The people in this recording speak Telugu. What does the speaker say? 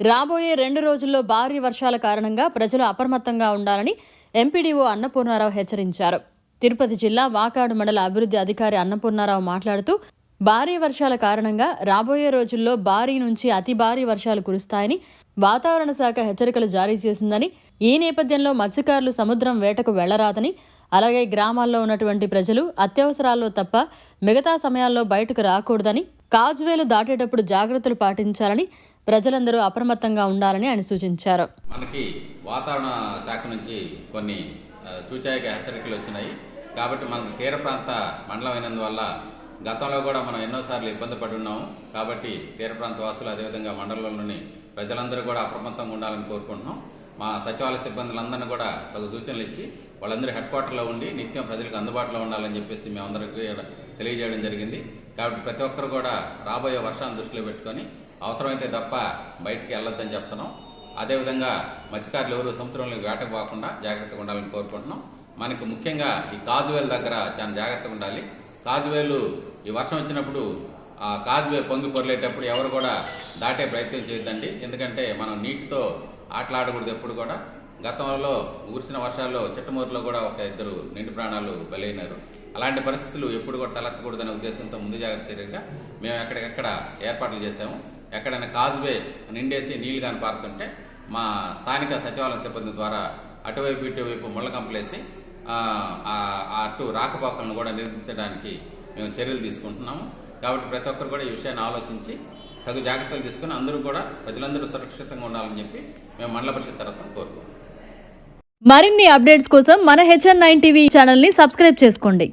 రాబోయే 2 రోజుల్లో భారీ వర్షాల కారణంగా ప్రజలు అప్రమత్తంగా ఉండాలని ఎంపీడీఓ అన్నపూర్ణారావు హెచ్చరించారు. తిరుపతి జిల్లా వాకాడు మండల అభివృద్ధి అధికారి అన్నపూర్ణారావు మాట్లాడుతూ భారీ వర్షాల కారణంగా రాబోయే రోజుల్లో భారీ నుంచి అతి భారీ వర్షాలు కురుస్తాయని వాతావరణ శాఖ హెచ్చరికలు జారీ చేసిందని, ఈ నేపథ్యంలో మత్స్యకారులు సముద్రం వేటకు వెళ్లరాదని, అలాగే గ్రామాల్లో ఉన్నటువంటి ప్రజలు అత్యవసరాల్లో తప్ప మిగతా సమయాల్లో బయటకు రాకూడదని, కాజువేలు దాటేటప్పుడు జాగ్రత్తలు పాటించాలని, ప్రజలందరూ అప్రమత్తంగా ఉండాలని ఆయన సూచించారు. మనకి వాతావరణ శాఖ నుంచి కొన్ని సూచాయక హెచ్చరికలు వచ్చినాయి. కాబట్టి మనకు తీర ప్రాంత మండలం అయినందువల్ల గతంలో కూడా మనం ఎన్నోసార్లు ఇబ్బంది పడి ఉన్నాము. కాబట్టి తీర ప్రాంత వాసులు అదేవిధంగా మండలంలోని ప్రజలందరూ కూడా అప్రమత్తంగా ఉండాలని కోరుకుంటున్నాం. మా సచివాలయ సిబ్బందులందరినీ కూడా తగు సూచనలు ఇచ్చి వాళ్ళందరూ హెడ్ క్వార్టర్లో ఉండి నిత్యం ప్రజలకు అందుబాటులో ఉండాలని చెప్పేసి మేమందరికీ తెలియజేయడం జరిగింది. కాబట్టి ప్రతి ఒక్కరు కూడా రాబోయే వర్షాన్ని దృష్టిలో పెట్టుకొని అవసరమైతే తప్ప బయటికి వెళ్ళొద్దని చెప్తున్నాం. అదేవిధంగా మత్స్యకారులు ఎవరు సముద్రంలో వేటకు పోకుండా జాగ్రత్తగా ఉండాలని కోరుకుంటున్నాం. మనకి ముఖ్యంగా ఈ కాజువేలు దగ్గర చాలా జాగ్రత్తగా ఉండాలి. కాజువేలు ఈ వర్షం వచ్చినప్పుడు ఆ కాజువే పొంగి పొరలేటప్పుడు ఎవరు కూడా దాటే ప్రయత్నం చేయొద్దండి. ఎందుకంటే మనం నీటితో ఆటలాడకూడదు ఎప్పుడు కూడా. గతంలో కురిసిన వర్షాల్లో చిట్టమూరులో కూడా ఒక 2 నిండు ప్రాణాలు బలైనారు. అలాంటి పరిస్థితులు ఎప్పుడు కూడా తలెత్తకూడదనే ఉద్దేశంతో ముందు జాగ్రత్త చర్యగా మేము ఎక్కడికెక్కడ ఏర్పాట్లు చేశాము. ఎక్కడైనా కాజువే నిండేసి నీళ్లు కానీ పారుతుంటే మా స్థానిక సచివాలయ సిబ్బంది ద్వారా అటువైపు ఇటువైపు ముళ్ళ కంపలేసి అటు రాకపోకలను కూడా నిర్మించడానికి మేము చర్యలు తీసుకుంటున్నాము. కాబట్టి ప్రతి ఒక్కరు కూడా ఈ విషయాన్ని ఆలోచించి తగు జాగ్రత్తలు తీసుకుని ప్రజలందరూ సురక్షితంగా ఉండాలని చెప్పి మేము మండల పరిషత్ తరఫున కోరుకుంటున్నాం. మరిన్ని అప్డేట్స్ కోసం మన HN9 టీవీ ఛానల్ని సబ్స్క్రైబ్ చేసుకోండి.